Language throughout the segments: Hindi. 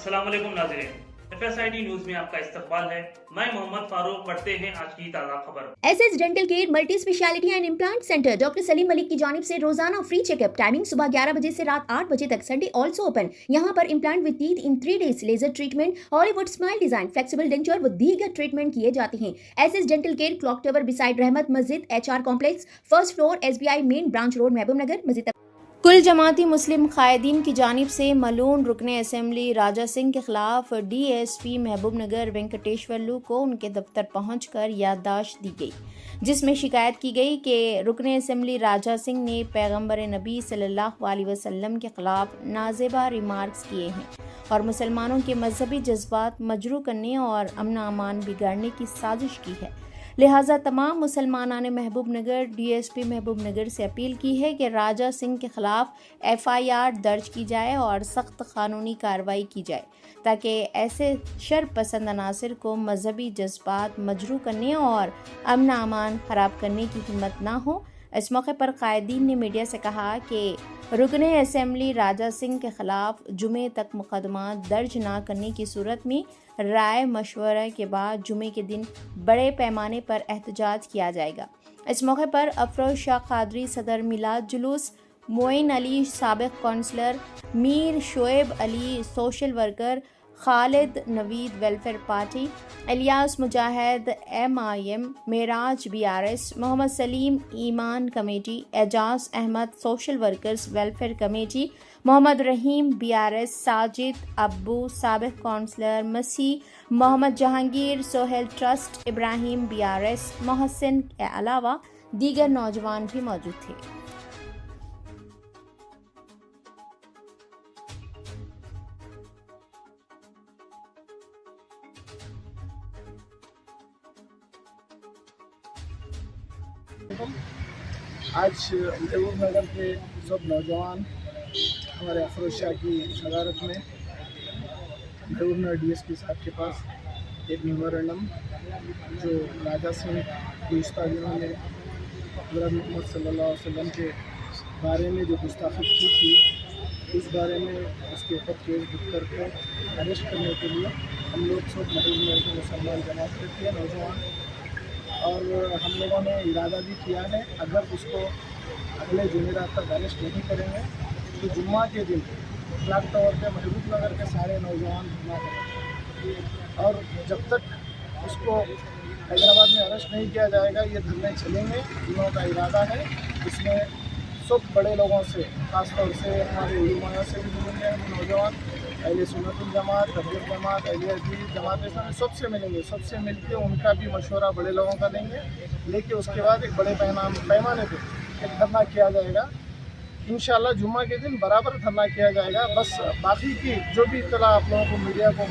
अस्सलाम वालेकुम नाज़रीन, FSID न्यूज में आपका इस्तकबाल है। मैं मोहम्मद फारूक। पढ़ते हैं आज की ताज़ा खबर। SS dental care multi speciality and implant centre doctor Salim Malik की जानिब से रोजाना फ्री चेकअप। टाइमिंग सुबह 11 बजे से रात 8 बजे तक। Sunday also open. यहाँ पर implant with teeth in 3 days, laser treatment, Hollywood smile design, flexible denture व दीगर ट्रीटमेंट किए जाते हैं। SS dental care clock tower beside Rahmat Masjid, HR complex, first floor, SBI main branch road, Mahbub Nagar. मस्जिद कुल जमाती मुस्लिम कायदीन की जानिब से मलून रुकने असेंबली राजा सिंह के खिलाफ DSP महबूब नगर वेंकटेश्वरलू को उनके दफ्तर पहुंचकर याददाश्त दी गई, जिसमें शिकायत की गई कि रुकने असेंबली राजा सिंह ने पैगंबर नबी सल्लल्लाहु अलैहि वसल्लम के खिलाफ नाजेबा रिमार्क्स किए हैं और मुसलमानों के मजहबी जज्बात मजरू करने और अमन अमान बिगाड़ने की साजिश की है। लिहाजा तमाम मुसलमानों ने महबूब नगर DSP महबूब नगर से अपील की है कि राजा सिंह के खिलाफ FIR दर्ज की जाए और सख्त कानूनी कार्रवाई की जाए, ताकि ऐसे शर पसंद अनासर को मजहबी जज्बात मजरू करने और अमन अमान खराब करने की हिम्मत ना हो। इस मौके पर कायदीन ने मीडिया से कहा कि रुकने असेंबली राजा सिंह के खिलाफ जुमे तक मुकदमा दर्ज ना करने की सूरत में राय मशवरा के बाद जुमे के दिन बड़े पैमाने पर एहतजाज किया जाएगा। इस मौके पर अफरोज शाह कादरी सदर मिलाद जुलूस, मोइन अली साबिक councillor, Mir Shoaib Ali social worker, Khalid Naveed welfare party, Ilyas Mujahid MIM, Meraj BRS, Mohammed Salim Iman committee, Ejaz Ahmed social workers welfare committee, Mohammed Rahim BRS, Sajid Abbu साबिक councillor, Masih Mohammed Jahangir Sohail trust, Ibrahim BRS, Mohsin के अलावा दीगर नौजवान भी मौजूद थे। आज महबूब नगर के सब नौजवान हमारे अफरोज शाह की सदारत में महबूब नगर DSP साहब के पास एक मेमोरेंडम जो राजा सिंह गुज़श्ता दिनों में हज़रत मोहम्मद सल्लल्लाहु अलैहि वसल्लम के बारे में जो गुस्ताखी की थी, उस बारे में उसके ऊपर केस बुक करके अरेस्ट करने के लिए हम लोग सब महबूब नगर के मुसलमान जमात करते हैं नौजवान, और हम लोगों ने इरादा भी किया है अगर उसको अगले जुमेरात तक अरेस्ट नहीं करेंगे तो जुम्मा के दिन क्लॉक टावर पे महबूब नगर के सारे नौजवान धरना करेंगे, और जब तक उसको हैदराबाद में अरेस्ट नहीं किया जाएगा ये धरने चलेंगे। इन लोगों का इरादा है। इसमें सब बड़े लोगों से, ख़ासतौर से हमारे उलमाओं से भी मिलेंगे हम नौजवान, अहले सुन्नतुल जमात, तबलीग जमात, अहले हदीस जमात, ऐसा सबसे मिलेंगे। सबसे मिलके उनका भी मशवरा बड़े लोगों का लेंगे, लेके उसके बाद एक बड़े पैमाने पे एक धरना किया जाएगा। इंशाल्लाह जुम्मा के दिन बराबर धरना किया जाएगा। बस बाकी की जो भी इत्तला आप लोगों को, मीडिया को,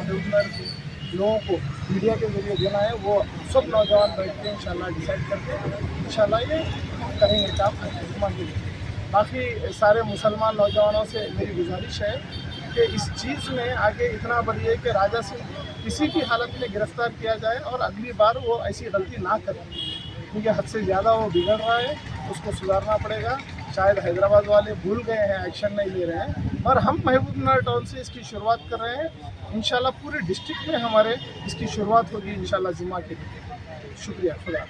लोगों को मीडिया के जरिए देना है वो सब नौजवान बैठ के इंशाल्लाह डिसाइड करके इंशाल्लाह ये करेंगे काम जुम्मा के दिन। बाकी सारे मुसलमान नौजवानों से मेरी गुजारिश है कि इस चीज़ में आगे इतना बढ़िए कि राजा सिंह किसी भी हालत में गिरफ्तार किया जाए और अगली बार वो ऐसी गलती ना करे, क्योंकि हद से ज़्यादा वो बिगड़ रहा है, उसको सुधारना पड़ेगा। शायद हैदराबाद वाले भूल गए हैं, एक्शन नहीं ले रहे हैं, और हम महबूब नगर टाउन से इसकी शुरुआत कर रहे हैं। इंशाल्लाह पूरे डिस्ट्रिक्ट में हमारे इसकी शुरुआत होगी इंशाल्लाह जुम्मा के दिन। शुक्रिया, खुदा।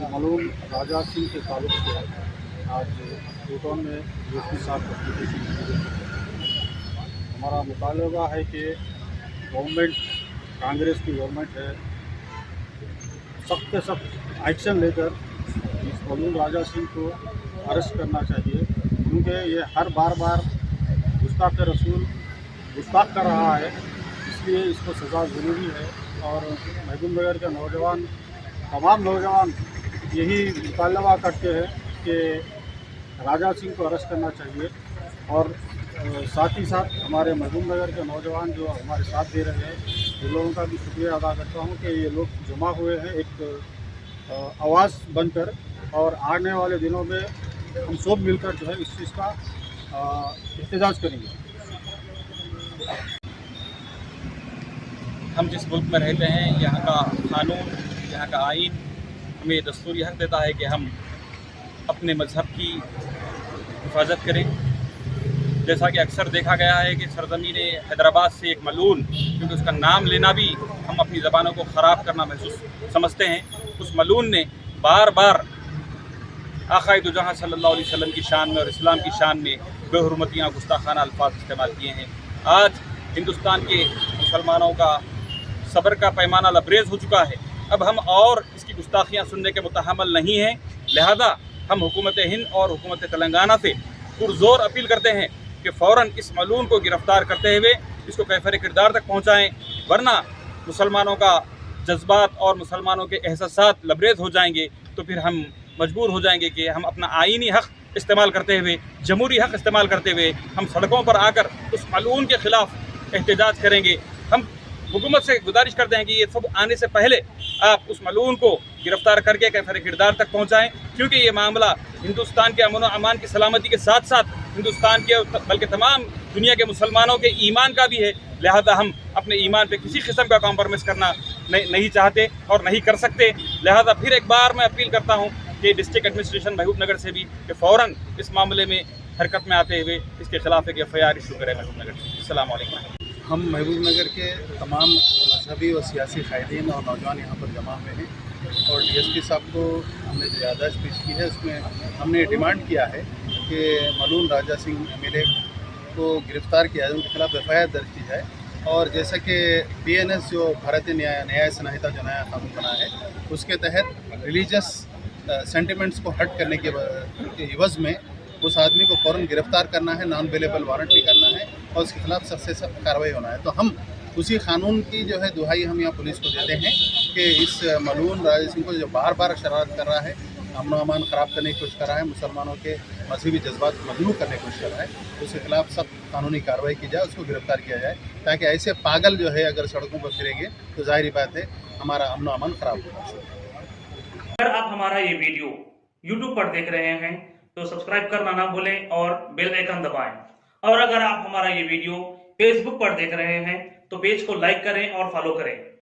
मालूम राजा सिंह के ताल्लुक से आज टोटन में DSP साहब को हमारा मुतालबा है कि गवर्नमेंट, कांग्रेस की गवर्नमेंट है, सख्त से सख्त एक्शन लेकर इस मालूम राजा सिंह को अरेस्ट करना चाहिए, क्योंकि ये हर बार गुस्ताख रसूल गुस्ताख कर रहा है, इसलिए इसको सज़ा ज़रूरी है। और महबूब नगर के नौजवान, तमाम नौजवान यही मुतालबा करते हैं कि राजा सिंह को अरेस्ट करना चाहिए। और साथ ही साथ हमारे महबूब नगर के नौजवान जो हमारे साथ दे रहे हैं, उन लोगों का भी शुक्रिया अदा करता हूँ कि ये लोग जमा हुए हैं एक आवाज़ बनकर, और आने वाले दिनों में हम सब मिलकर जो है इस चीज़ का एहतजाज करेंगे। हम जिस मुल्क में रहते हैं, यहाँ का कानून, यहाँ का आइन हमें दस्तूरी हक देता है कि हम अपने मज़हब की हिफाजत करें, जैसा कि अक्सर देखा गया है कि सरजमीन हैदराबाद से एक मलून, क्योंकि उसका नाम लेना भी हम अपनी ज़बानों को ख़राब करना महसूस समझते हैं, उस मलून ने बार बार आक़ाए दो जहां सल्लल्लाहु अलैहि वसल्लम की शान में और इस्लाम की शान में बेहुरमतियाँ गुस्ताखाना अल्फाज इस्तेमाल किए हैं। आज हिंदुस्तान के मुसलमानों का सब्र का पैमाना लबरेज हो चुका है। अब हम और इसकी गुस्ताखियाँ सुनने के मुतहम्मल नहीं हैं। लिहाजा हम हुकूमत हिंद और हुकूमत तेलंगाना से पुरजोर अपील करते हैं कि फ़ौरन इस मलून को गिरफ़्तार करते हुए इसको कैफ़र किरदार तक पहुँचाएँ, वरना मुसलमानों का जज्बात और मुसलमानों के एहसासात लबरेज हो जाएंगे। तो फिर हम मजबूर हो जाएंगे कि हम अपना आईनी हक़ इस्तेमाल करते हुए, जमहूरी हक़ इस्तेमाल करते हुए हम सड़कों पर आकर उस मलून के ख़िलाफ़ एहतजाज करेंगे। हम हुकूमत से गुजारिश करते हैं कि ये सब आने से पहले आप उस मलून को गिरफ़्तार करके कैफ़र किरदार तक पहुँचाएँ, क्योंकि ये मामला हिंदुस्तान के अमन व अमान की सलामती के साथ साथ हिंदुस्तान के बल्कि तमाम दुनिया के मुसलमानों के ईमान का भी है। लिहाजा हम अपने ईमान पे किसी किस्म का कॉम्प्रोमाइज़ करना नहीं चाहते और नहीं कर सकते। लिहाजा फिर एक बार मैं अपील करता हूँ कि डिस्ट्रिक्ट एडमिनिस्ट्रेशन महबूब नगर से भी कि फ़ौरन इस मामले में हरकत में आते हुए इसके खिलाफ एक FIR इशू करें महबूब नगर से। अस्सलाम वालेकुम। हम महबूब नगर के तमाम मजहबी व सियासी कायदीन और नौजवान यहाँ पर जमा हुए हैं और DSP साहब को हमने जो याददाश्त पेश की है उसमें हमने डिमांड किया है कि मलून राजा सिंह MLA को गिरफ़्तार किया जाए, उनके खिलाफ FIR दर्ज की जाए। और जैसा कि BNS जो भारतीय न्याय संहिता जो नया कानून बना है उसके तहत रिलीजियस सेंटिमेंट्स को हर्ट करने के एवज़ में उस आदमी को फ़ौरन गिरफ़्तार करना है, नॉन अवेलेबल वारंट भी करना है और उसके खिलाफ सख्त से सख्त कार्रवाई होना है। तो हम उसी कानून की जो है दुहाई हम यहाँ पुलिस को देते हैं कि इस मलून राजा सिंह को जो बार बार शरारत कर रहा है, अमन अमान ख़राब करने की कोशिश कर रहा है, मुसलमानों के मजहबी जज्बात को मजबूर करने की कोशिश कर रहा है, उसके खिलाफ सख्त कानूनी कार्रवाई की जाए, उसको गिरफ़्तार किया जाए, ताकि ऐसे पागल जो है अगर सड़कों पर फिरेंगे तो जाहिर बात है हमारा अमन अमान ख़राब होगा। अगर आप हमारा ये वीडियो YouTube पर देख रहे हैं तो सब्सक्राइब करना ना भूलें और बेल आइकन दबाएं। और अगर आप हमारा ये वीडियो Facebook पर देख रहे हैं तो पेज को लाइक करें और फॉलो करें।